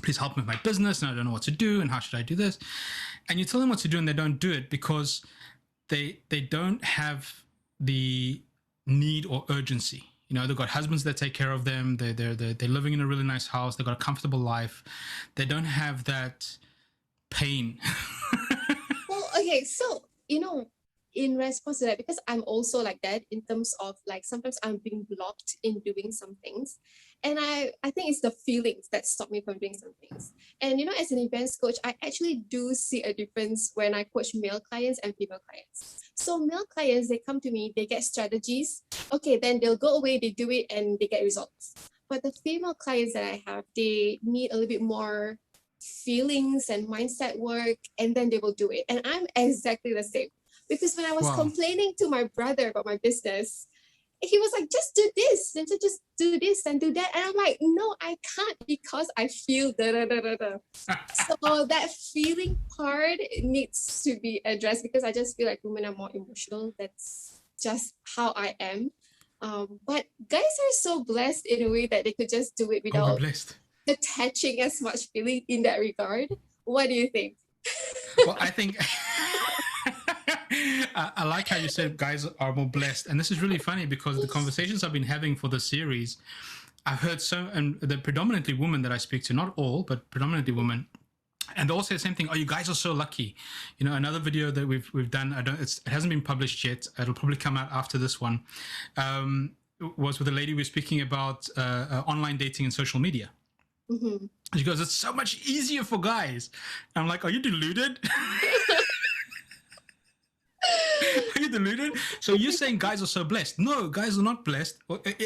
please help me with my business, and I don't know what to do, and how should I do this? And you tell them what to do, and they don't do it because they don't have the need or urgency. You know, they've got husbands that take care of them. They're living in a really nice house. They've got a comfortable life. They don't have that pain. Well, okay, so in response to that, because I'm also like that in terms of like sometimes I'm being blocked in doing some things. And I think it's the feelings that stop me from doing some things. And as an events coach, I actually do see a difference when I coach male clients and female clients. So male clients, they come to me, they get strategies. Okay, then they'll go away, they do it, and they get results. But the female clients that I have, they need a little bit more feelings and mindset work, and then they will do it. And I'm exactly the same. Because when I was complaining to my brother about my business, he was like, just do this, and just do this and do that. And I'm like, no, I can't because I feel da da da da da. So that feeling part needs to be addressed because I just feel like women are more emotional. That's just how I am. But guys are so blessed in a way that they could just do it without attaching as much feeling in that regard. What do you think? Well, I think I like how you said guys are more blessed, and this is really funny because the conversations I've been having for the series, I've heard and they're predominantly women that I speak to, not all, but predominantly women, and they all say the same thing. Oh, you guys are so lucky. Another video that we've done, it hasn't been published yet. It'll probably come out after this one. Was with a lady we were speaking about online dating and social media. Mm-hmm. She goes, it's so much easier for guys. And I'm like, are you deluded? Are you deluded? So you're saying guys are so blessed? No, guys are not blessed.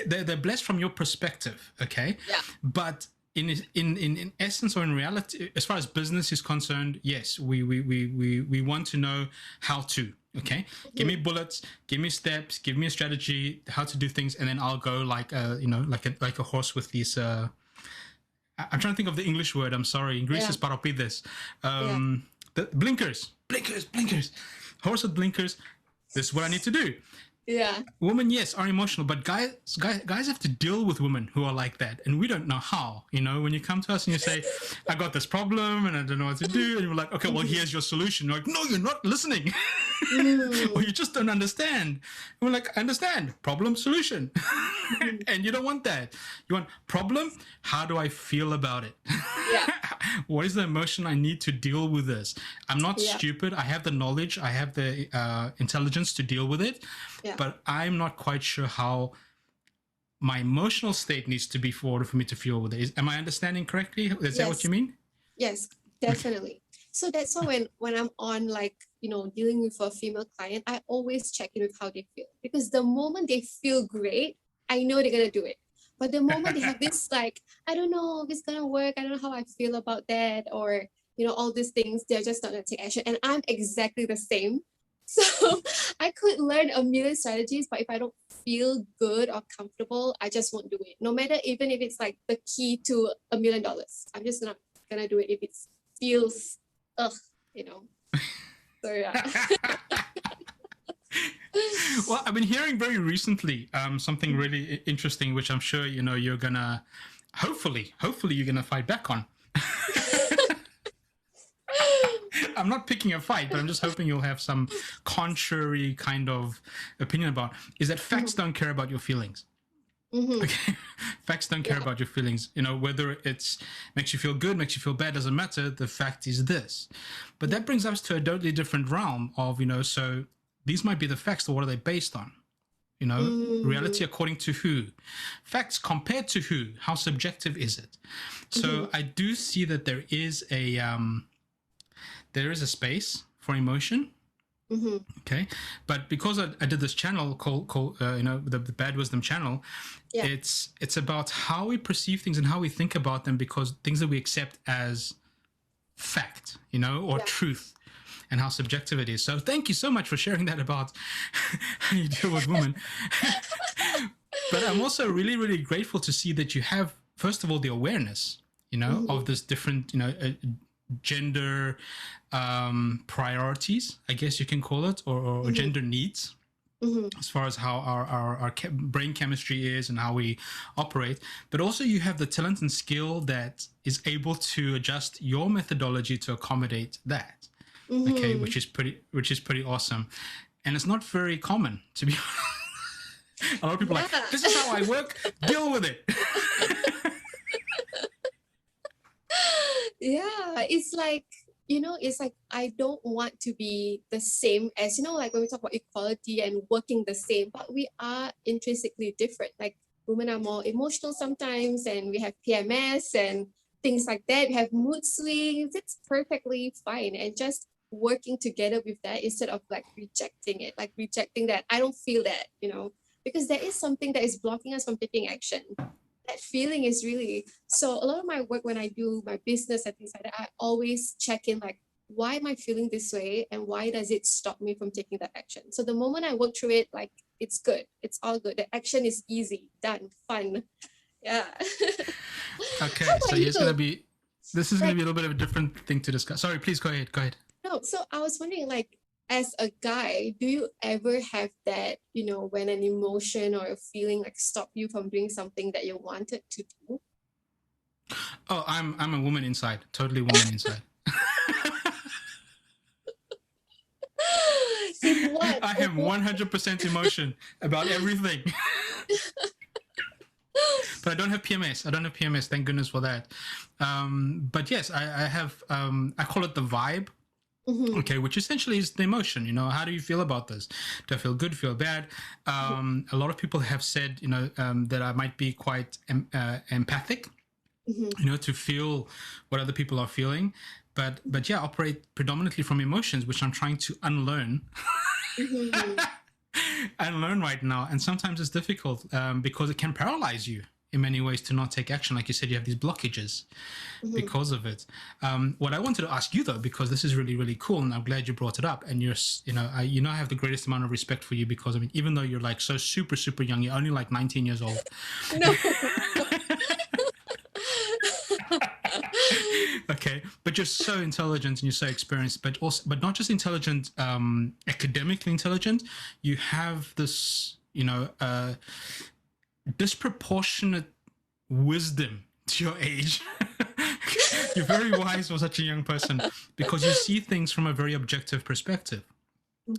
They're blessed from your perspective, okay? Yeah. But in essence or in reality, as far as business is concerned, yes, we want to know how to. Okay, give me bullets, give me steps, give me a strategy, how to do things, and then I'll go like a horse with these. I'm trying to think of the English word. I'm sorry. In Greece, it's parapides. The blinkers. Horse with blinkers. This is what I need to do. Yeah. Women, yes, are emotional, but guys have to deal with women who are like that, and we don't know how. When you come to us and you say, "I got this problem and I don't know what to do," and you're like, "Okay, well, here's your solution." You're like, "No, you're not listening," or you just don't understand. And we're like, "I understand. Problem, solution," and you don't want that. You want problem. How do I feel about it? Yeah. What is the emotion I need to deal with this? I'm not stupid. I have the knowledge. I have the intelligence to deal with it. Yeah. But I'm not quite sure how my emotional state needs to be for me to feel with it. Am I understanding correctly? Is that what you mean? Yes, definitely. So that's why when I'm on dealing with a female client, I always check in with how they feel. Because the moment they feel great, I know they're going to do it. But the moment they have this I don't know if it's going to work, I don't know how I feel about that, or, all these things, they're just not going to take action. And I'm exactly the same. So I could learn a million strategies, but if I don't feel good or comfortable, I just won't do it. No matter even if it's the key to $1 million, I'm just not going to do it if it feels, So yeah. Well, I've been hearing very recently something really interesting, which I'm sure you're gonna hopefully you're gonna fight back on. I'm not picking a fight, but I'm just hoping you'll have some contrary kind of opinion about is that facts don't care about your feelings. Mm-hmm. Okay, facts don't care about your feelings. Whether it's makes you feel good, makes you feel bad, doesn't matter. The fact is this. But that brings us to a totally different realm of so these might be the facts, but what are they based on? Reality according to who? Facts compared to who? How subjective is it? So I do see that there is a space for emotion. Mm-hmm. Okay, but because I did this channel called the Bad Wisdom channel, it's about how we perceive things and how we think about them, because things that we accept as fact, or truth, and how subjective it is. So thank you so much for sharing that about how you deal with women. But I'm also really, really grateful to see that you have, first of all, the awareness, of this different, gender priorities, I guess you can call it, or gender needs. as far as how our brain chemistry is and how we operate. But also you have the talent and skill that is able to adjust your methodology to accommodate that. Okay, which is pretty awesome. And it's not very common, to be honest. A lot of people are like, this is how I work, deal with it. Yeah, it's like, it's like I don't want to be the same as, like when we talk about equality and working the same, but we are intrinsically different. Like women are more emotional sometimes, and we have PMS and things like that. We have mood swings. It's perfectly fine. And just working together with that instead of like rejecting it, like rejecting that I don't feel that, because there is something that is blocking us from taking action. That feeling is really, so a lot of my work when I do my business and things like that, I always check in like, why am I feeling this way and why does it stop me from taking that action? So the moment I work through it, like it's good, it's all good. The action is easy, done, fun. Yeah. Okay, so this is gonna be a little bit of a different thing to discuss. Sorry, please go ahead. No, so I was wondering, like, as a guy, do you ever have that, when an emotion or a feeling like stop you from doing something that you wanted to do? Oh, I'm a woman inside, totally woman inside. What? I have 100% emotion about everything. But I don't have PMS. Thank goodness for that. But yes, I have, I call it the vibe. Okay, which essentially is the emotion. How do you feel about this? Do I feel good, feel bad? A lot of people have said, that I might be quite empathic, to feel what other people are feeling. But yeah, operate predominantly from emotions, which I'm trying to unlearn. Unlearn right now. And sometimes it's difficult because it can paralyze you in many ways to not take action. Like you said, you have these blockages because of it. What I wanted to ask you though, because this is really, really cool, and I'm glad you brought it up, and I have the greatest amount of respect for you, because I mean, even though you're like so super, super young, you're only like 19 years old. No. Okay, but you're so intelligent and you're so experienced, but not just intelligent, academically intelligent. You have this, disproportionate wisdom to your age. You're very wise for such a young person, because you see things from a very objective perspective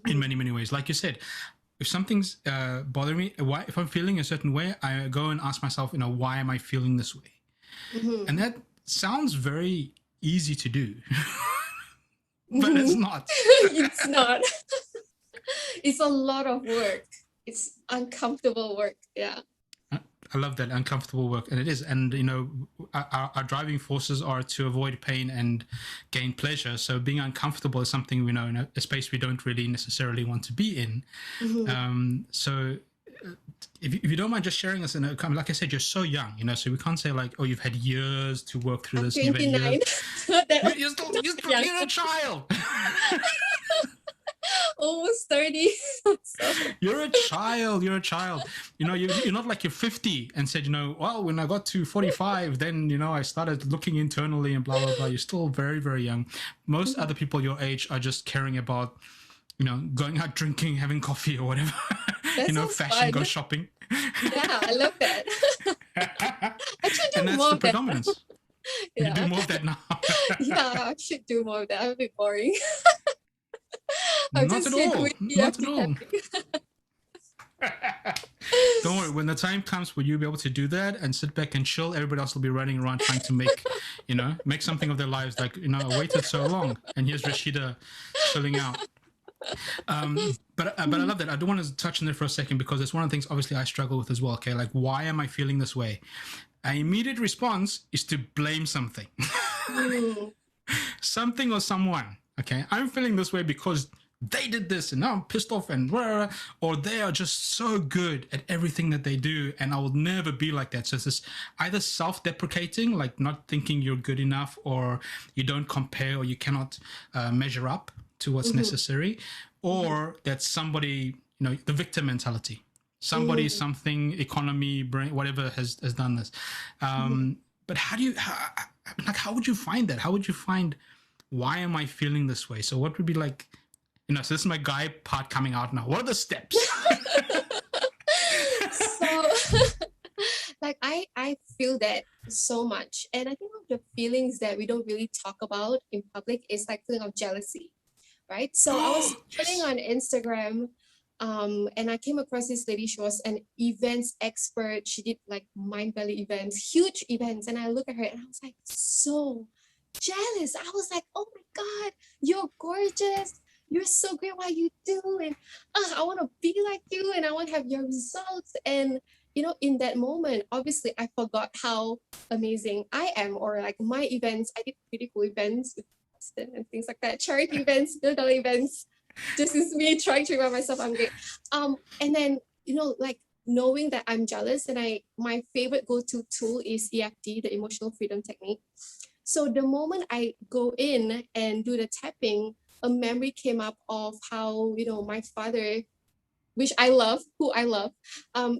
in many, many ways. Like you said, if something's bothering me, if I'm feeling a certain way, I go and ask myself, why am I feeling this way? And that sounds very easy to do, but it's not. It's not. It's a lot of work. It's uncomfortable work. Yeah. I love that, uncomfortable work, and it is. And our driving forces are to avoid pain and gain pleasure. So being uncomfortable is something we know in a space we don't really necessarily want to be in. So if you don't mind just sharing us, like I said, you're so young, so we can't say like, oh, you've had years to work through this. 29. You're a child. Almost 30. You're a child. You're not like you're 50 and said, well, when I got to 45, then, I started looking internally and blah, blah, blah. You're still very, very young. Most other people your age are just caring about, going out drinking, having coffee or whatever. Fashion, fun. go shopping. Yeah, I love that. I should do and that's more the of that. predominance. Yeah. You do more of that now. Yeah, I should do more of that. I'm a bit boring. Not at all. Don't worry, when the time comes where you'll be able to do that and sit back and chill, everybody else will be running around trying to make something of their lives. Like, I waited so long, and here's Rashida chilling out. But I love that. I do want to touch on there for a second, because it's one of the things obviously I struggle with as well. Okay, like, why am I feeling this way? An immediate response is to blame something. Something or someone. Okay, I'm feeling this way because they did this and now I'm pissed off, and blah, blah, or they are just so good at everything that they do and I will never be like that. So it's this either self-deprecating, like not thinking you're good enough, or you don't compare, or you cannot measure up to what's necessary, or that somebody, the victim mentality, somebody, something, economy, brain, whatever has done this. But how would you find that? How would you find, why am I feeling this way? So what would be like So this is my guy part coming out now. What are the steps? So like I feel that so much. And I think one of the feelings that we don't really talk about in public is like feeling of jealousy, right? So I was scrolling on Instagram, and I came across this lady. She was an events expert. She did like mind belly events, huge events. And I look at her and I was like, so jealous. I was like, oh my God, you're gorgeous. You're so great what you do. And I want to be like you and I want to have your results. And in that moment, obviously I forgot how amazing I am, or like my events. I did pretty cool events with Boston and things like that, charity events, $0 events. This is me trying to remind myself I'm great. And then, like knowing that I'm jealous, and my favorite go-to tool is EFT, the emotional freedom technique. So the moment I go in and do the tapping, a memory came up of how, my father, which I love, who I love,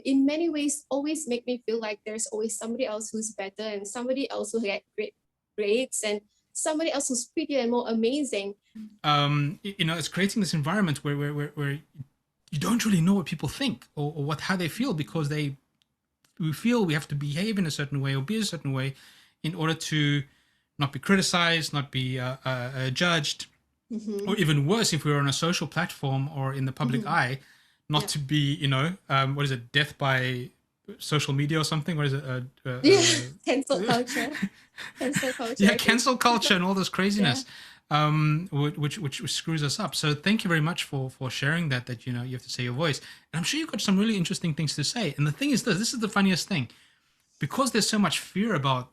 in many ways always make me feel like there's always somebody else who's better and somebody else who had great grades and somebody else who's prettier and more amazing. It's creating this environment where you don't really know what people think or how they feel, because we feel we have to behave in a certain way or be a certain way in order to not be criticized, not be judged, or even worse, if we're on a social platform or in the public eye, not to be, what is it, death by social media or something? What is it? Cancel culture. Cancel culture. Yeah, cancel culture and all this craziness, which screws us up. So thank you very much for sharing that you have to say your voice. And I'm sure you've got some really interesting things to say. And the thing is this is the funniest thing. Because there's so much fear about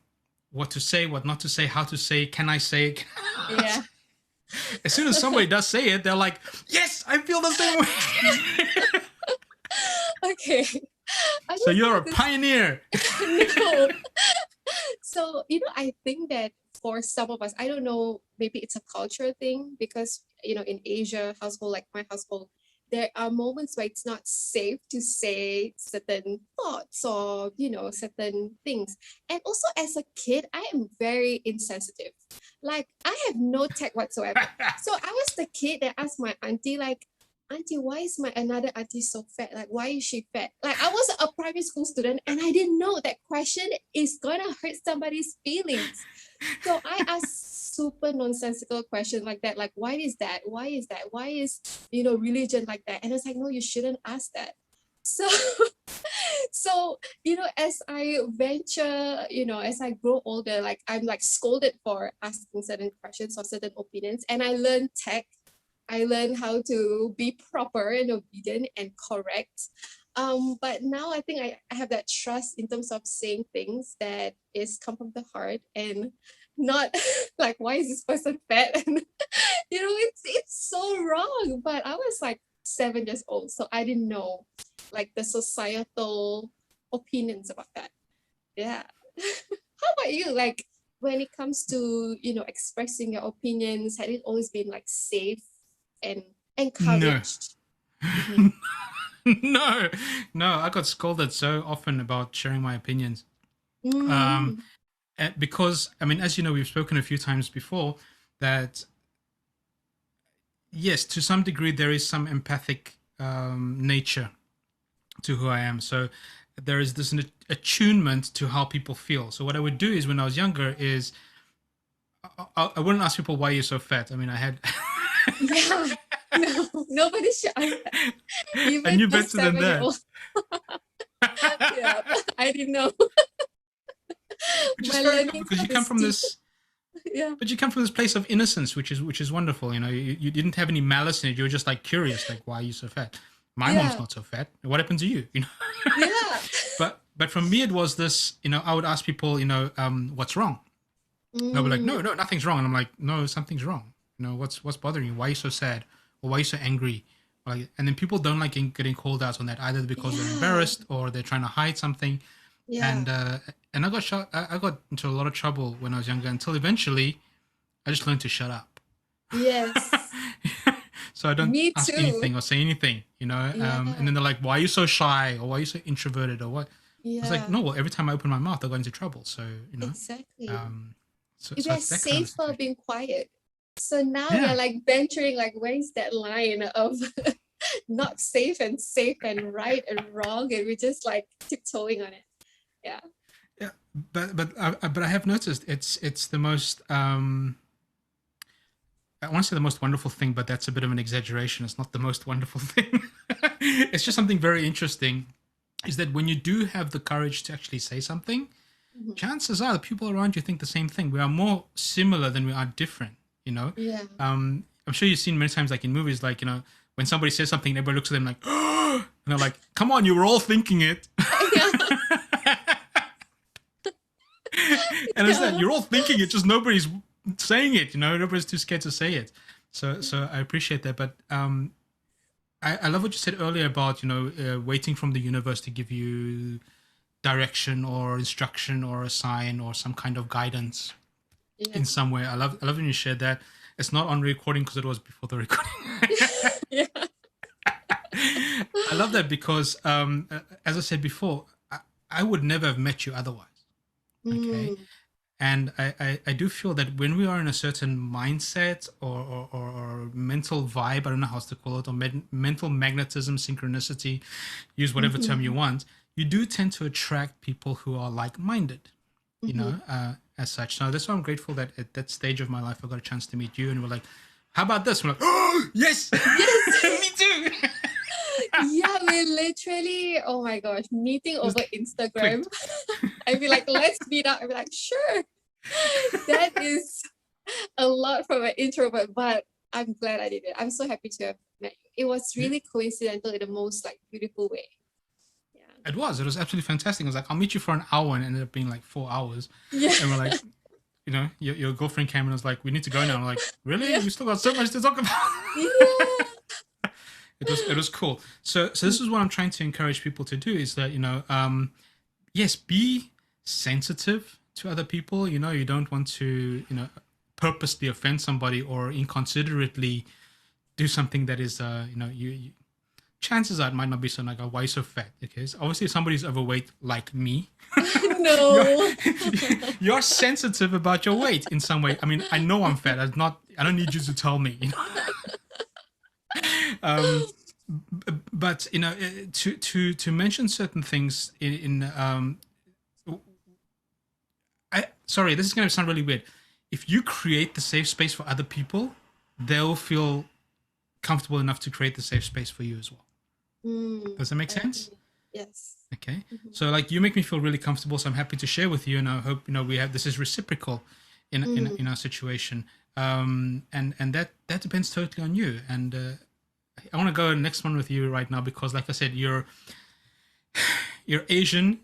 what to say, what not to say, how to say, can I say it? Yeah. As soon as somebody does say it, they're like, yes, I feel the same way. Okay. So you're a pioneer. No. So, I think that for some of us, I don't know, maybe it's a cultural thing because, in Asia household, like my household, there are moments where it's not safe to say certain thoughts or, certain things. And also as a kid, I am very insensitive. Like I have no tact whatsoever. So I was the kid that asked my auntie, like, auntie, why is my another auntie so fat? Like, why is she fat? Like I was a primary school student and I didn't know that question is going to hurt somebody's feelings. So I asked super nonsensical questions like that. Like, why is that? Why is that? Why is, religion like that? And it's like, no, you shouldn't ask that. So, as I venture, as I grow older, like I'm like scolded for asking certain questions or certain opinions. And I learned tech. I learned how to be proper and obedient and correct. But now I think I have that trust in terms of saying things that is come from the heart and not like, why is this person fat? And it's so wrong. But I was like 7 years old, so I didn't know like the societal opinions about that. Yeah. How about you? Like when it comes to expressing your opinions, had it always been like safe and encouraged? No. No, I got scolded so often about sharing my opinions. Because, as you know, we've spoken a few times before that, yes, to some degree, there is some empathic nature to who I am. So there is this attunement to how people feel. So what I would do is when I was younger is I wouldn't ask people, why you're so fat? I had... Yeah. No, nobody should ask that. Even I knew better than that. Yeah, I didn't know. Which is fair enough, because you come from this, but you come from this place of innocence, which is wonderful. You didn't have any malice in it. You were just like curious, like, why are you so fat? My mom's not so fat. What happened to you? Yeah. But for me, it was this. I would ask people, what's wrong? They'll be like, no, nothing's wrong. And I'm like, no, something's wrong. What's bothering you? Why are you so sad? Or why are you so angry? And then people don't like getting called out on that, either because they're embarrassed or they're trying to hide something. Yeah. And I got into a lot of trouble when I was younger until eventually I just learned to shut up. Yes. So I don't ask anything or say anything, and then they're like, why are you so shy? Or why are you so introverted? Or what? Yeah. I was like, no, well, every time I open my mouth, I got into trouble. So, Exactly. So it's safer being quiet. So now we're like venturing, like, where is that line of not safe and right and wrong, and we're just like tiptoeing on it. Yeah. Yeah, but I have noticed it's the most I want to say the most wonderful thing, but that's a bit of an exaggeration. It's not the most wonderful thing. It's just something very interesting. Is that when you do have the courage to actually say something, chances are the people around you think the same thing. We are more similar than we are different. You know. Yeah. I'm sure you've seen many times, like in movies, like when somebody says something, everybody looks at them like, and they're like, "Come on, you were all thinking it." And it's that you're all thinking it, just nobody's saying it. Nobody's too scared to say it. So I appreciate that. But I love what you said earlier about waiting from the universe to give you direction or instruction or a sign or some kind of guidance in some way. I love when you shared that. It's not on recording because it was before the recording. Yeah. I love that because, as I said before, I would never have met you otherwise. Okay. And I do feel that when we are in a certain mindset or mental vibe, I don't know how else to call it, or mental magnetism, synchronicity, use whatever term you want, you do tend to attract people who are like-minded, as such. So that's why I'm grateful that at that stage of my life, I got a chance to meet you, and we're like, how about this? We're like, oh, yes, me too. Yeah, we're literally, oh my gosh, meeting over Instagram. I'd be like, let's meet up. I'd be like, sure. That is a lot from an introvert, but I'm glad I did it. I'm so happy to have met you. It was really coincidental in the most like beautiful way. Yeah. It was absolutely fantastic. I was like, I'll meet you for an hour, and it ended up being like 4 hours. Yeah. And we're like, your girlfriend came and was like, we need to go now. I'm like, really? Yeah. We still got so much to talk about. Yeah. It was cool. So this is what I'm trying to encourage people to do is that, yes, be sensitive to other people. You don't want to, purposely offend somebody or inconsiderately do something that is, you chances are it might not be so like, why so fat? Okay. So obviously if somebody's overweight like me, no, you're sensitive about your weight in some way. I mean, I know I'm fat. I don't need you to tell me, but to mention certain things sorry, this is going to sound really weird. If you create the safe space for other people, they'll feel comfortable enough to create the safe space for you as well. Does that make sense? Yes. Okay. So like you make me feel really comfortable, so I'm happy to share with you, and I hope we have this is reciprocal in our situation. And that depends totally on you. And I want to go next one with you right now because, like I said, you're Asian.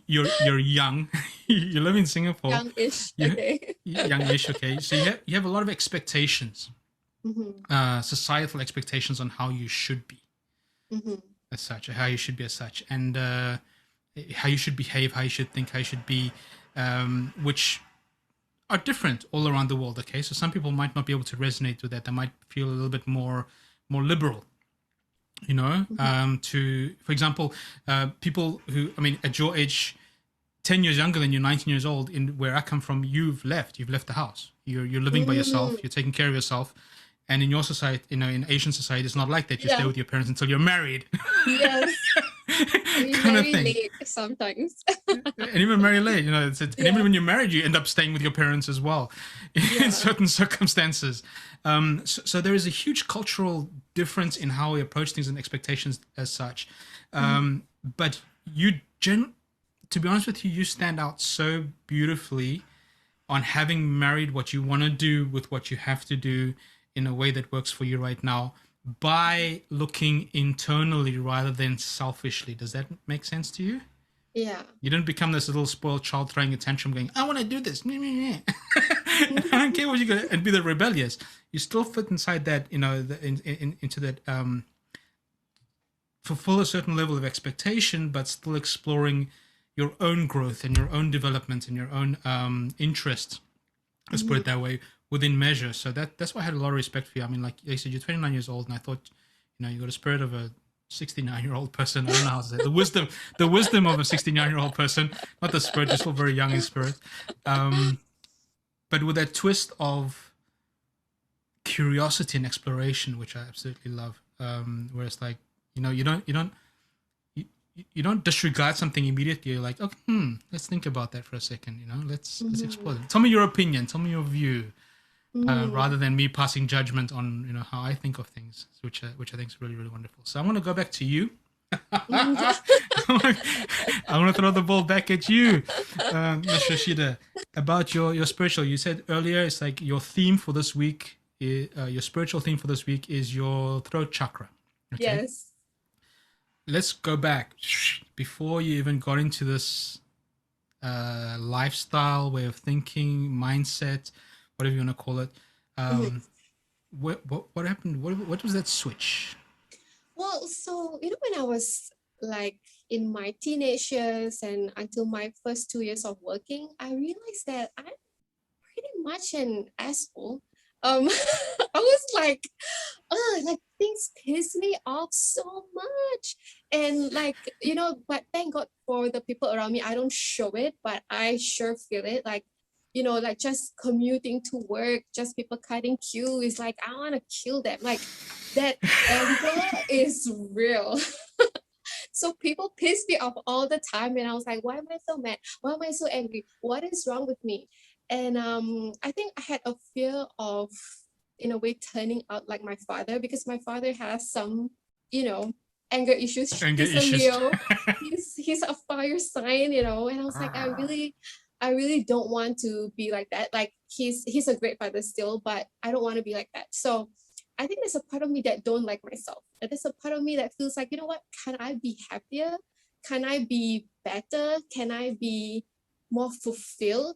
You're young. You live in Singapore. Youngish. Okay. Youngish. Okay. So you have a lot of expectations, societal expectations on how you should be, as such, how you should be as such, and how you should behave, how you should think, how you should be, which are different all around the world. Okay, so some people might not be able to resonate with that. They might feel a little bit more liberal, to, for example, people who, at your age, 10 years younger than you, 19 years old, in where I come from, you've left the house. You're living by yourself. You're taking care of yourself. And in your society, in Asian society, it's not like that. You stay with your parents until you're married. Yes. We marry late sometimes. And even marry late, and even when you're married, you end up staying with your parents as well in certain circumstances. So there is a huge cultural difference in how we approach things and expectations as such. But to be honest with you, you stand out so beautifully on having married what you want to do with what you have to do in a way that works for you right now by looking internally rather than selfishly. Does that make sense to you? Yeah. You don't become this little spoiled child throwing a tantrum going, I want to do this. I don't care what you're going to, and be the rebellious. You still fit inside that, into that, fulfill a certain level of expectation, but still exploring your own growth and your own development and your own interests, let's put it that way, within measure. So that's why I had a lot of respect for you. Like I said, you're 29 years old, and I thought, you got a spirit of a 69-year-old person. I don't know how to say it. The wisdom of a 69-year-old person, not the spirit. You're still very young in spirit. but with that twist of curiosity and exploration, which I absolutely love. Where it's like, you don't disregard something immediately. You're like, okay, let's think about that for a second. Let's explore it. Tell me your opinion. Tell me your view, rather than me passing judgment on how I think of things, which I think is really, really wonderful. So I want to go back to you. I want to throw the ball back at you, Ms. Rashida, about your spiritual. You said earlier it's like your theme for this week. Your spiritual theme for this week is your throat chakra. Okay? Yes. Let's go back before you even got into this lifestyle, way of thinking, mindset, whatever you want to call it. What happened? What was that switch? Well, so when I was like in my teenage years and until my first 2 years of working, I realized that I'm pretty much an asshole. I was like things piss me off so much, and but thank God for the people around me. I don't show it, but I sure feel it. Like just commuting to work, just people cutting queue is like I want to kill them. Like that anger is real. So people piss me off all the time, and I was like, why am I so mad? Why am I so angry? What is wrong with me? And I think I had a fear of, in a way, turning out like my father, because my father has some, anger issues. He's a Leo. he's a fire sign, and I was like, I really don't want to be like that. Like he's a great father still, but I don't want to be like that. So I think there's a part of me that don't like myself. And there's a part of me that feels like, what? Can I be happier? Can I be better? Can I be more fulfilled?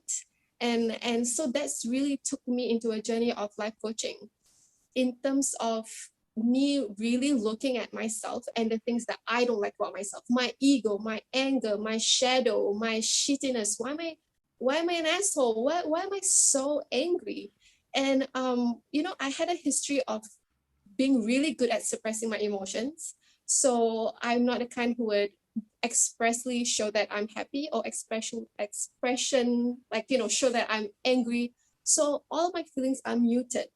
And so that's really took me into a journey of life coaching in terms of me really looking at myself and the things that I don't like about myself, my ego, my anger, my shadow, my shittiness. Why am I an asshole? Why am I so angry? And I had a history of being really good at suppressing my emotions. So I'm not the kind who would expressly show that I'm happy, or expression show that I'm angry. So all my feelings are muted.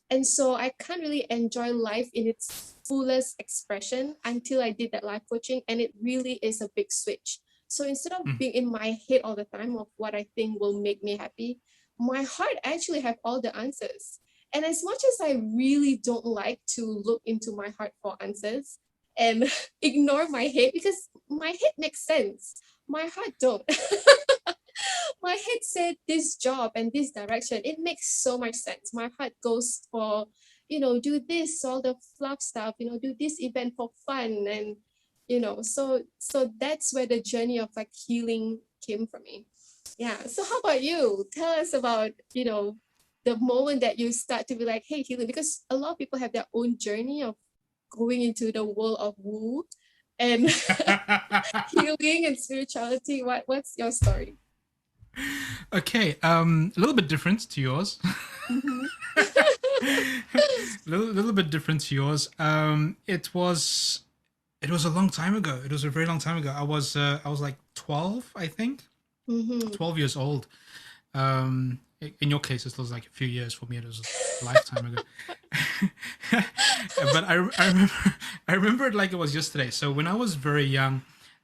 And so I can't really enjoy life in its fullest expression until I did that life coaching, and it really is a big switch. So instead of being in my head all the time of what I think will make me happy, my heart actually have all the answers. And as much as I really don't like to look into my heart for answers and ignore my head, because my head makes sense, my heart don't. My head said this job and this direction, it makes so much sense. My heart goes for, do this, all the fluff stuff, do this event for fun. And, so that's where the journey of like healing came for me. Yeah. So how about you? Tell us about, the moment that you start to be like, hey, healing, because a lot of people have their own journey of going into the world of woo and healing and spirituality. What's your story? Okay, a little bit different to yours. little bit different to yours. It was a long time ago. It was a very long time ago. I was like 12, I think. 12 years old. In your case, it was like a few years. For me, it was a lifetime ago. But I remember it like it was yesterday. So when I was very young,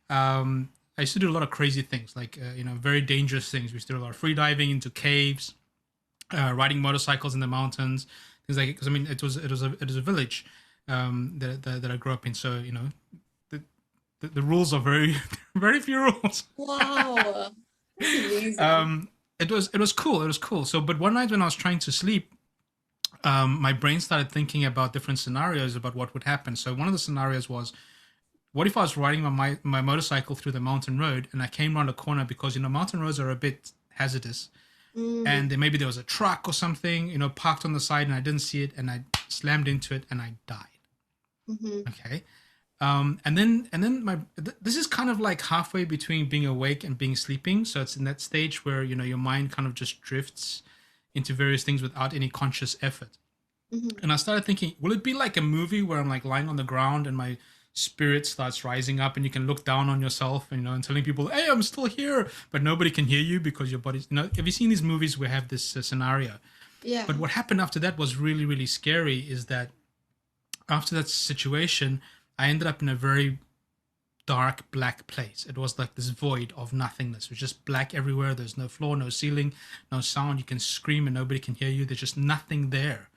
I used to do a lot of crazy things, like very dangerous things. We used to do a lot of free diving into caves, riding motorcycles in the mountains, things like. Because it was a village that I grew up in. So the rules are very very few rules. Wow, that's amazing. It was cool. It was cool. So, but one night when I was trying to sleep, my brain started thinking about different scenarios about what would happen. So one of the scenarios was, what if I was riding my motorcycle through the mountain road and I came around a corner, because mountain roads are a bit hazardous, and then maybe there was a truck or something parked on the side and I didn't see it, and I slammed into it and I died. Okay. And then this is kind of like halfway between being awake and being sleeping. So it's in that stage where your mind kind of just drifts into various things without any conscious effort. And I started thinking, will it be like a movie where I'm like lying on the ground and my spirit starts rising up, and you can look down on yourself, and and telling people, "Hey, I'm still here," but nobody can hear you because your body's. Have you seen these movies where have this scenario? Yeah. But what happened after that was really, really scary. Is that after that situation, I ended up in a very dark black place. It was like this void of nothingness. It was just black everywhere. There's no floor, no ceiling, no sound. You can scream and nobody can hear you. There's just nothing there.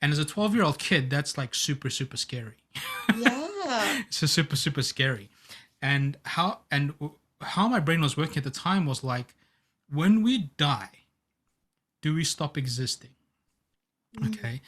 And as a 12-year-old kid, that's like super, super scary. Yeah. It's just super, super scary. And how my brain was working at the time was like, when we die, do we stop existing? Okay.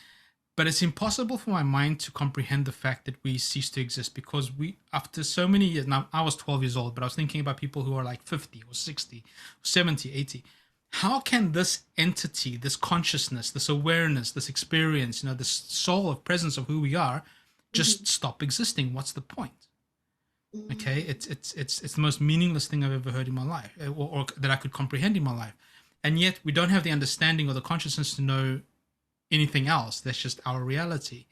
But it's impossible for my mind to comprehend the fact that we cease to exist, because after so many years, now I was 12 years old, but I was thinking about people who are like 50 or 60, or 70, 80. How can this entity, this consciousness, this awareness, this experience, this soul of presence of who we are, just stop existing? What's the point? Okay, it's the most meaningless thing I've ever heard in my life, or that I could comprehend in my life, and yet we don't have the understanding or the consciousness to know anything else. That's just our reality.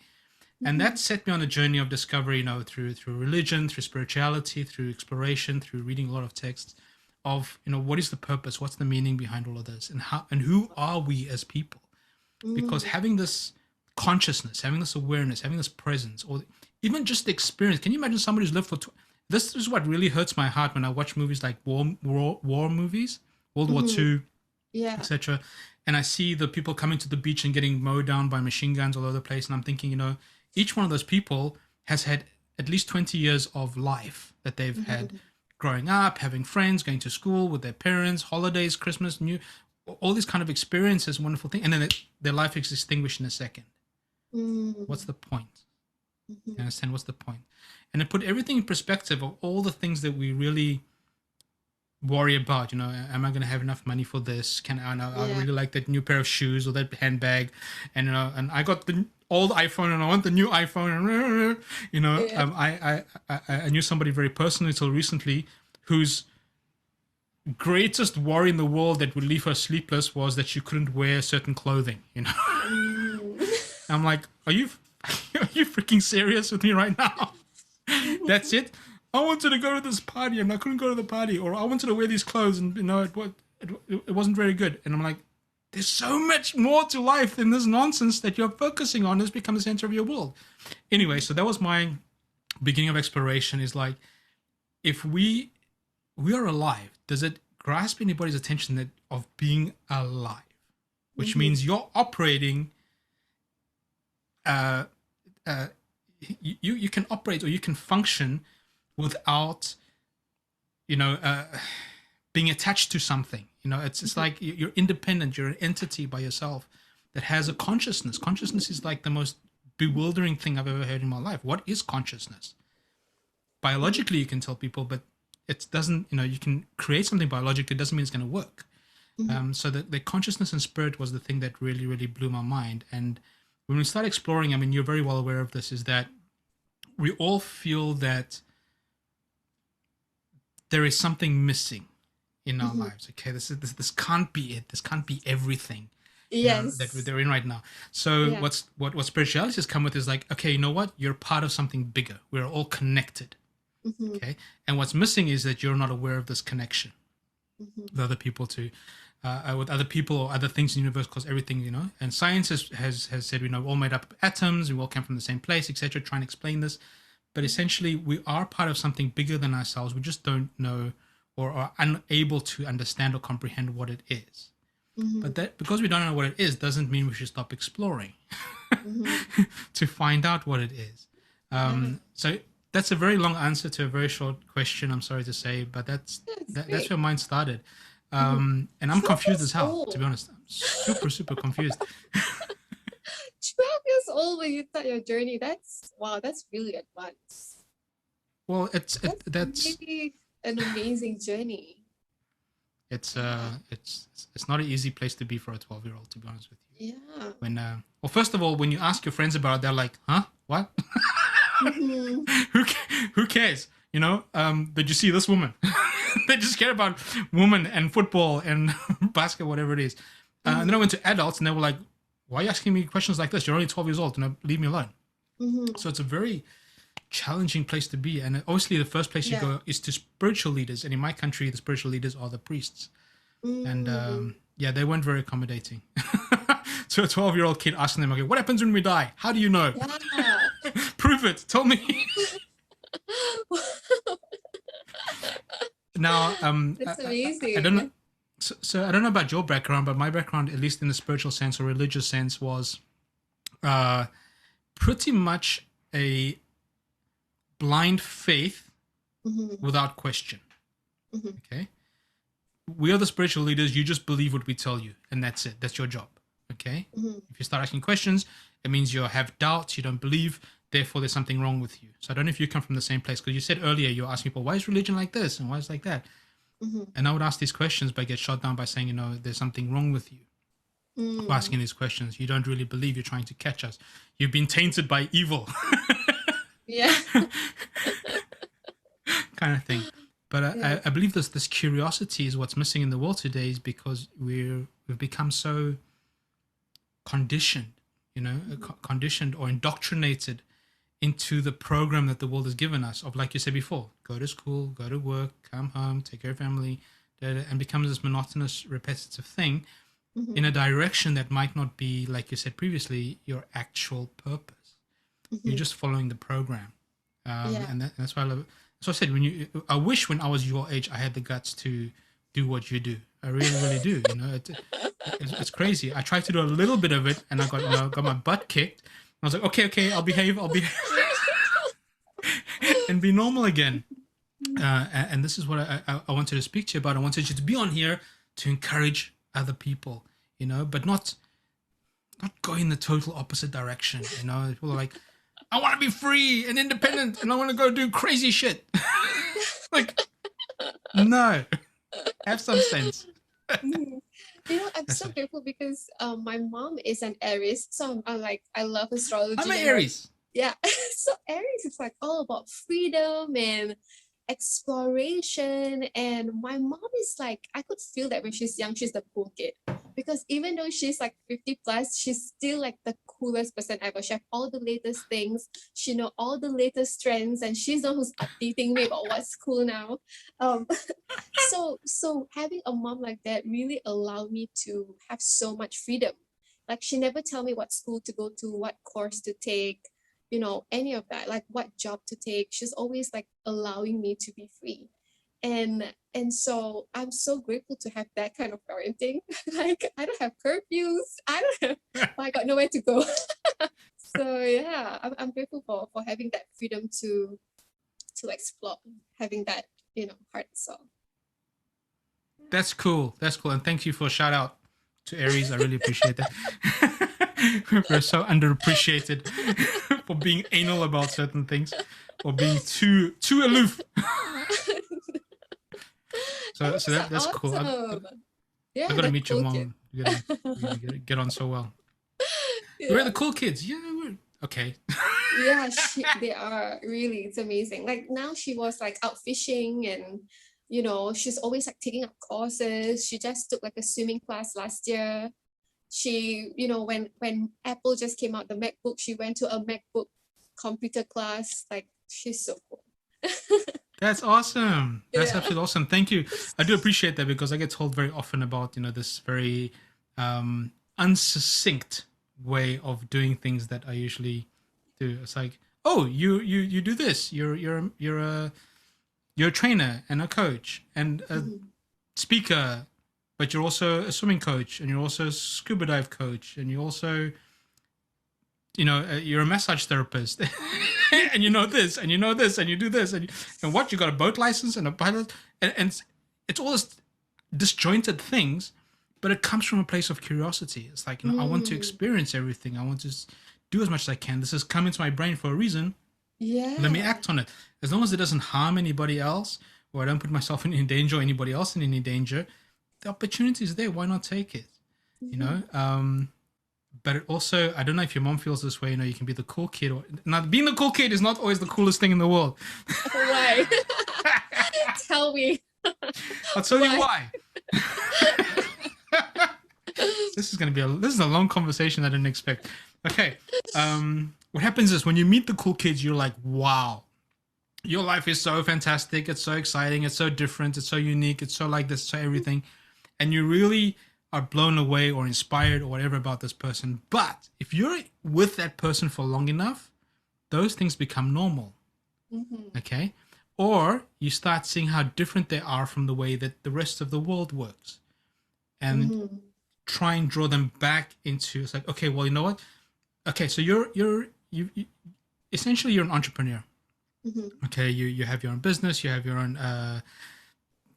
And that set me on a journey of discovery, through religion, through spirituality, through exploration, through reading a lot of texts of, what is the purpose? What's the meaning behind all of this? And who are we as people? Because having this consciousness, having this awareness, having this presence, or even just the experience. Can you imagine somebody who's lived for, this is what really hurts my heart when I watch movies like war movies, World War II, etc. And I see the people coming to the beach and getting mowed down by machine guns all over the place. And I'm thinking, each one of those people has had at least 20 years of life that they've had growing up, having friends, going to school with their parents, holidays, Christmas, all these kind of experiences, wonderful thing. And then their life is extinguished in a second. What's the point? You understand? What's the point? And it put everything in perspective of all the things that we really worry about. Am I going to have enough money for this? I really like that new pair of shoes or that handbag, and and I got the old iPhone and I want the new iPhone. I knew somebody very personally till recently whose greatest worry in the world that would leave her sleepless was that she couldn't wear certain clothing. I'm like, are you freaking serious with me right now? That's it. I wanted to go to this party and I couldn't go to the party, or I wanted to wear these clothes and it wasn't very good. And I'm like, there's so much more to life than this nonsense that you're focusing on has become the center of your world. Anyway, so that was my beginning of exploration, is like, if we are alive, does it grasp anybody's attention of being alive? Which means you're operating, you can operate or you can function without, being attached to something. It's like you're independent. You're an entity by yourself that has a consciousness. Consciousness is like the most bewildering thing I've ever heard in my life. What is consciousness? Biologically, you can tell people, but it doesn't. You can create something biologically. It doesn't mean it's going to work. So the consciousness and spirit was the thing that really, really blew my mind. And when we start exploring, you're very well aware of this, is that we all feel that there is something missing in our lives. Okay, this can't be it. This can't be everything. Yes. That they're in right now. So what spirituality has come with is like, okay, you know what? You're part of something bigger. We're all connected. Okay, and what's missing is that you're not aware of this connection with other people with other people or other things in the universe, because everything, and science has said, we're all made up of atoms, we all come from the same place, etc., trying to explain this. But essentially, we are part of something bigger than ourselves. We just don't know or are unable to understand or comprehend what it is. But that, because we don't know what it is, doesn't mean we should stop exploring to find out what it is. So that's a very long answer to a very short question, I'm sorry to say, but that's where mine started. And I'm confused as hell, to be honest. I'm super, super confused. 12 years old when you start your journey. That's really advanced. Well, that's really an amazing journey. It's not an easy place to be for a 12-year-old, to be honest with you. Yeah. When well, first of all, when you ask your friends about it, they're like, "Huh? What? Who cares? Did you see this woman?" They just care about women and football and basketball, whatever it is. And then I went to adults, and they were like, "Why are you asking me questions like this? You're only 12 years old. Leave me alone." So it's a very challenging place to be. And obviously the first place you go is to spiritual leaders. And in my country, the spiritual leaders are the priests. And they weren't very accommodating. So a 12-year-old kid asking them, okay, what happens when we die? How do you know? Yeah. Prove it. Tell me. Now, that's amazing. I don't know. So I don't know about your background, but my background, at least in the spiritual sense or religious sense, was pretty much a blind faith without question. Okay. We are the spiritual leaders. You just believe what we tell you, and that's it. That's your job. Okay. If you start asking questions, it means you have doubts. You don't believe. Therefore, there's something wrong with you. So I don't know if you come from the same place, because you said earlier you're asking people, why is religion like this and why is it like that? And I would ask these questions, but get shot down by saying, there's something wrong with you. For asking these questions. You don't really believe. You're trying to catch us. You've been tainted by evil. Yeah. Kind of thing. But I believe this curiosity is what's missing in the world today, is because we've become so conditioned, conditioned or indoctrinated into the program that the world has given us of, like you said before, go to school, go to work, come home, take care of family, and becomes this monotonous, repetitive thing in a direction that might not be, like you said previously, your actual purpose. You're just following the program. And that's why I love it. So I said, I wish when I was your age, I had the guts to do what you do. I really, really do. It's crazy. I tried to do a little bit of it, and I got my butt kicked. I was like, okay, I'll behave, and be normal again. And this is what I wanted to speak to you about. I wanted you to be on here to encourage other people, but not go in the total opposite direction. People are like, I want to be free and independent, and I want to go do crazy shit. Like, no, have some sense. I'm so grateful because my mom is an Aries, so I'm like, I love astrology. I'm an Aries. Yeah, so Aries is like all about freedom and exploration, and my mom is like, I could feel that when she's young, she's the cool kid, because even though she's like 50 plus, she's still like the coolest person ever. She have all the latest things, she know all the latest trends, and she's the one who's updating me about what's cool now. So having a mom like that really allowed me to have so much freedom. Like, she never tell me what school to go to, what course to take, any of that, like what job to take. She's always like allowing me to be free. And so I'm so grateful to have that kind of parenting. Like, I don't have curfews. I got nowhere to go. So yeah, I'm grateful for having that freedom to explore, having that, heart and soul. That's cool. And thank you for a shout out to Aries. I really appreciate that. We're so underappreciated for being anal about certain things or being too aloof. So that's awesome. Cool. I gotta meet your mom. You gotta get on so well. Yeah. We're the cool kids. Yeah, okay. Yeah, they are really. It's amazing. Like, now she was like out fishing, and she's always like taking up courses. She just took like a swimming class last year. She, when Apple just came out, the MacBook, she went to a MacBook computer class. Like, she's so cool. That's awesome. That's absolutely awesome. Thank you. I do appreciate that, because I get told very often about, this very unsuccinct way of doing things that I usually do. It's like, oh, you do this. You're a trainer and a coach and a speaker, but you're also a swimming coach, and you're also a scuba dive coach, and you're also, you're a massage therapist, and this, and this, and you do this, and what, you got a boat license and a pilot, and it's all this disjointed things, but it comes from a place of curiosity. It's like, I want to experience everything. I want to do as much as I can. This has come into my brain for a reason. Yeah. Let me act on it. As long as it doesn't harm anybody else, or I don't put myself in any danger or anybody else in any danger, the opportunity is there. Why not take it? But it also, I don't know if your mom feels this way. You can be the cool kid. Now, being the cool kid is not always the coolest thing in the world. Why? Tell me. I'll tell you why. This is a long conversation I didn't expect. Okay. What happens is, when you meet the cool kids, you're like, wow, your life is so fantastic, it's so exciting, it's so different, it's so unique, it's so like this, so everything, and you really are blown away or inspired or whatever about this person. But if you're with that person for long enough, those things become normal. Mm-hmm. Okay? Or you start seeing how different they are from the way that the rest of the world works. And Mm-hmm. try and draw them back into, it's like, okay, well, you know what? Okay, so you essentially you're an entrepreneur. Mm-hmm. Okay, you have your own business, you have your own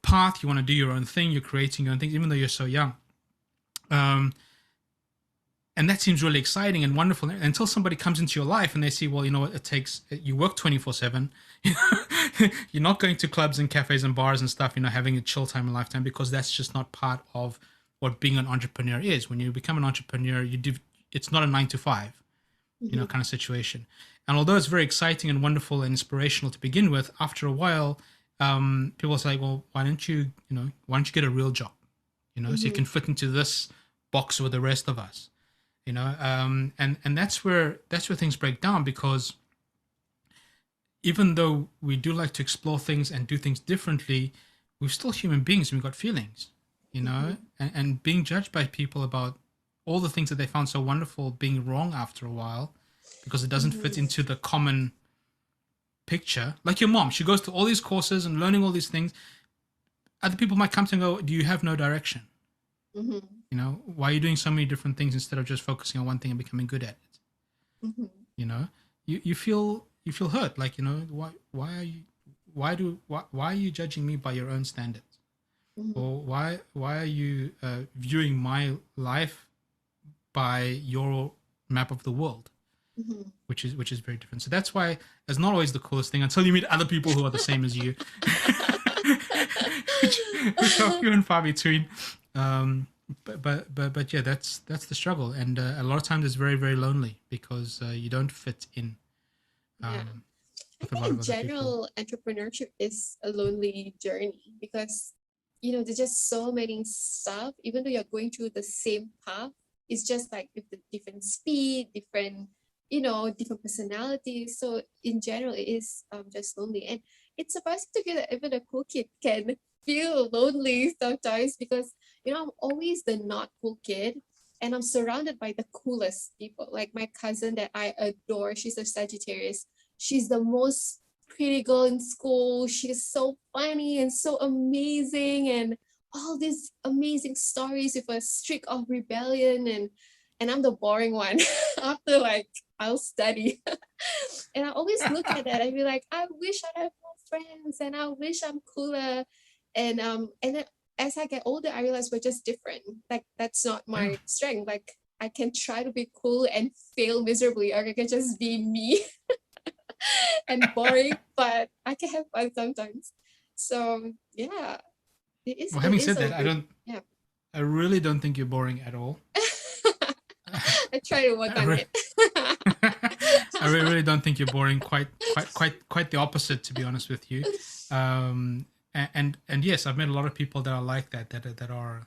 path, you want to do your own thing, you're creating your own things, even though you're so young. Um, and that seems really exciting and wonderful until somebody comes into your life and they see, well, you know what, it takes, you work 24/7. You're not going to clubs and cafes and bars and stuff, having a chill time in lifetime, because that's just not part of what being an entrepreneur is. When you become an entrepreneur, it's not a 9 to 5, Mm-hmm. kind of situation. And although it's very exciting and wonderful and inspirational to begin with, after a while, people say, well, why don't you get a real job, so you Mm-hmm. can fit into this box with the rest of us, and that's where things break down, because even though we do like to explore things and do things differently, we're still human beings and we've got feelings, Mm-hmm. and being judged by people about all the things that they found so wonderful being wrong after a while because it doesn't fit Mm-hmm. into the common picture. Like your mom, she goes to all these courses and learning all these things. Other people might come to and go, do you have no direction? Mm-hmm. Why are you doing so many different things instead of just focusing on one thing and becoming good at it? Mm-hmm. you know you feel hurt, like, why are you judging me by your own standards, Mm-hmm. or why are you viewing my life by your map of the world, Mm-hmm. which is very different. So that's why it's not always the coolest thing until you meet other people who are the same as you, which are few and far between. But yeah, that's the struggle, and a lot of times it's very, very lonely because you don't fit in Yeah. um, I with a think lot in of other people. general, entrepreneurship is a lonely journey because, there's just so many stuff. Even though you're going through the same path, it's just like with the different speed, different, different personalities. So in general, it is just lonely. And it's surprising to hear that even a cool kid can feel lonely sometimes because, I'm always the not cool kid. And I'm surrounded by the coolest people. Like my cousin that I adore, she's a Sagittarius. She's the most pretty girl in school. She's so funny and so amazing, and all these amazing stories with a streak of rebellion, and I'm the boring one. After like I'll study. And I always look at that and be like, I wish I'd have more friends and I wish I'm cooler. And then as I get older, I realize we're just different. Like that's not Yeah. my strength. Like I can try to be cool and fail miserably, or I can just be me and boring, but I can have fun sometimes. So yeah, it is Well, it having is said a that, bit, yeah. I really don't think you're boring at all. I try to work I, on re- it. I really don't think you're boring. Quite the opposite, to be honest with you. And yes, I've met a lot of people that are like that. That are,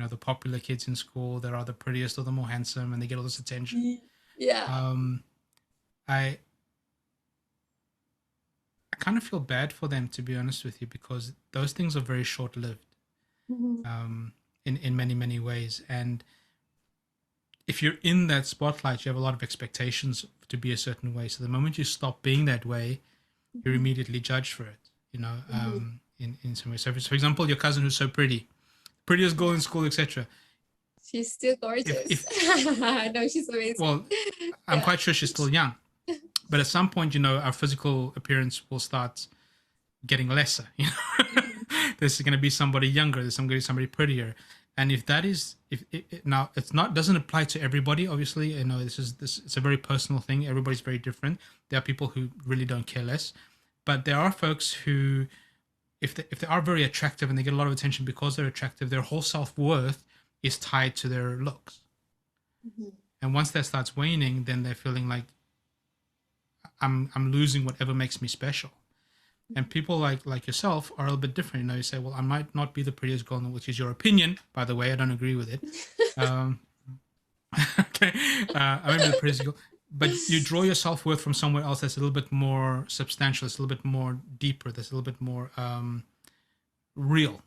the popular kids in school. That are the prettiest or the more handsome, and they get all this attention. Yeah. Um, I I kind of feel bad for them, to be honest with you, because those things are very short lived. Mhm. In many, many ways. And if you're in that spotlight, you have a lot of expectations to be a certain way. So the moment you stop being that way, you're Mhm. immediately judged for it. Mhm. In some way. So, for example, your cousin who's so pretty, prettiest girl in Yeah. school, etc. She's still If gorgeous. if No, she's amazing. well, I'm Yeah. quite sure she's still young, but at some point, our physical appearance will start getting lesser. Mhm. There's going to be somebody younger. There's somebody prettier. And if that is, if it, now it's not, doesn't apply to everybody. Obviously, this. It's a very personal thing. Everybody's very different. There are people who really don't care less, but there are folks who, if they are very attractive and they get a lot of attention because they're attractive, their whole self worth is tied to their looks. Mhm. And once that starts waning, then they're feeling like I'm losing whatever makes me special. And people like yourself are a little bit different. You say, well, I might not be the prettiest girl, which is your opinion, by the way. I don't agree with it. Um, okay, I might be the prettiest girl. but you draw your self-worth from somewhere else that's a little bit more substantial, it's a little bit more deeper, that's a little bit more real,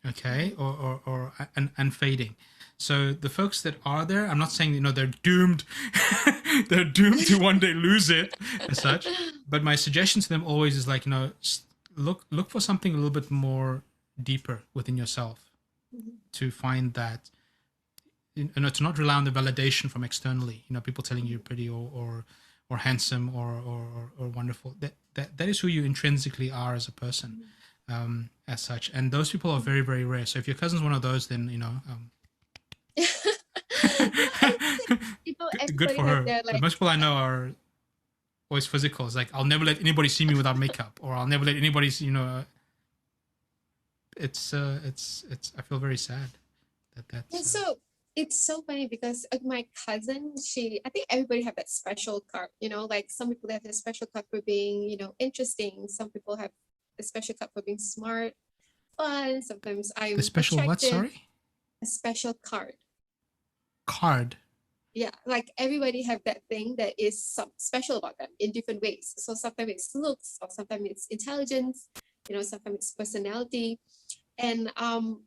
okay, or unfading. So the folks that are there, I'm not saying, you know, they're doomed they're doomed to one day lose it and such, but my suggestion to them always is like, you know, look for something a little bit more deeper within yourself to find that, you know, to not rely on the validation from externally, you know, people telling you you're pretty or handsome or wonderful. That is who you intrinsically are as a person, as such. And those people are very, very rare. So if your cousin's one of those, then, you know, good for her. Like, most people I know are always physical. It's like, I'll never let anybody see me without makeup, or I'll never let anybody see, you know. It's I feel very sad that's so it's so funny because my cousin, I think everybody have that special card, you know, like some people have a special card for being, you know, interesting. Some people have a special card for being smart, fun. Sometimes I'm the special attractive. What, sorry? A special card. Yeah, like everybody have that thing that is special about them in different ways. So sometimes it's looks, or sometimes it's intelligence, you know, sometimes it's personality. And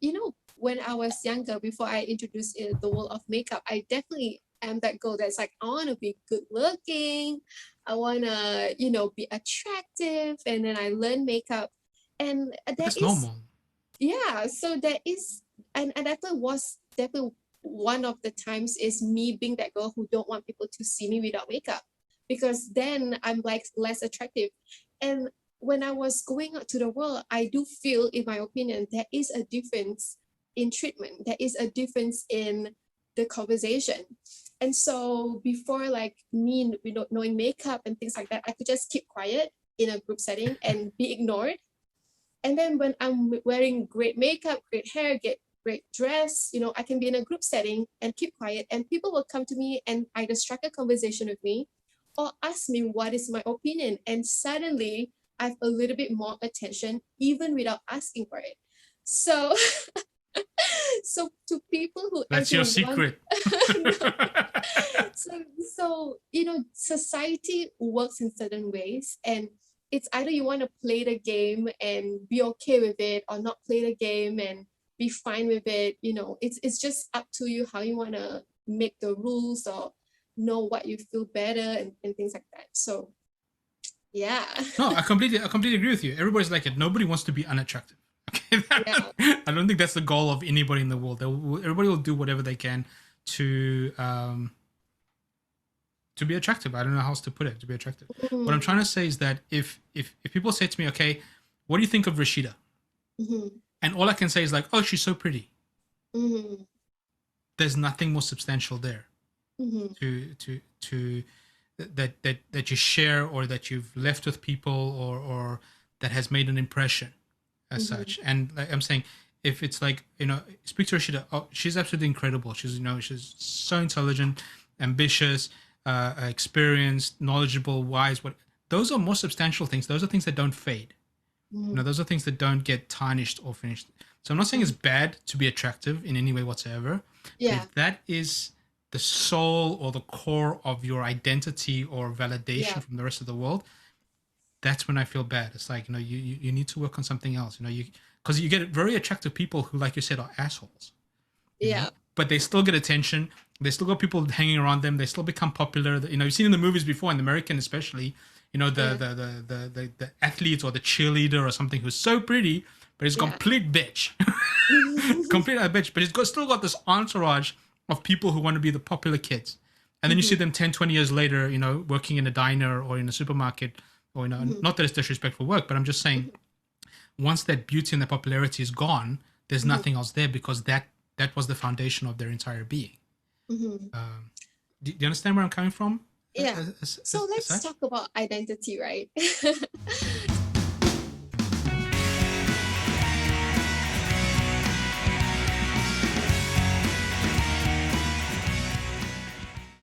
you know, when I was younger, before I introduced the world of makeup, I definitely am that girl that's like, I want to be good looking, I want to, you know, be attractive, and then I learned makeup, and that's normal. Yeah, so that is, and that was definitely one of the times is me being that girl who don't want people to see me without makeup, because then I'm like less attractive. And when I was going out to the world, I do feel, in my opinion, there is a difference in treatment. There is a difference in the conversation. And so before, like me, you know, knowing makeup and things like that, I could just keep quiet in a group setting and be ignored. And then when I'm wearing great makeup, great hair, great dress, you know, I can be in a group setting and keep quiet, and people will come to me and either strike a conversation with me or ask me what is my opinion. And suddenly I have a little bit more attention, even without asking for it. So, so to people who that's your secret. So you know, society works in certain ways, and it's either you want to play the game and be okay with it, or not play the game and be fine with it. You know, it's just up to you how you want to make the rules, or know what you feel better, and things like that. So yeah. No, I completely agree with you. Everybody's like it. Nobody wants to be unattractive. Okay, Yeah. I don't think that's the goal of anybody in the world. Everybody will do whatever they can to be attractive. I don't know how else to put it. To be attractive. What I'm trying to say is that if people say to me, okay, what do you think of Rashida? And all I can say is like, oh, she's so pretty. There's nothing more substantial there to that you share, or that you've left with people, or that has made an impression as such. And like I'm saying, if it's like, you know, speak to Rashida, oh, she's absolutely incredible. She's, you know, she's so intelligent, ambitious, experienced, knowledgeable, wise. What those are more substantial things. Those are things that don't fade. You know, those are things that don't get tarnished or finished. So I'm not saying it's bad to be attractive in any way whatsoever. Yeah. If that is the soul or the core of your identity or validation from the rest of the world, that's when I feel bad. It's like, you know, you need to work on something else. You know, because you get very attractive people who, like you said, are assholes. Yeah. Know? But they still get attention. They still got people hanging around them. They still become popular. You know, you've seen in the movies before, in the American especially, you know, the athlete or the cheerleader or something who's so pretty, but he's a complete bitch. Complete bitch. But he's still got this entourage of people who want to be the popular kids. And then you see them 10, 20 years later, you know, working in a diner or in a supermarket, or, you know, not that it's disrespectful work, but I'm just saying, once that beauty and the popularity is gone, there's nothing else there, because that was the foundation of their entire being. Do you understand where I'm coming from? Yeah. So let's talk about identity, right?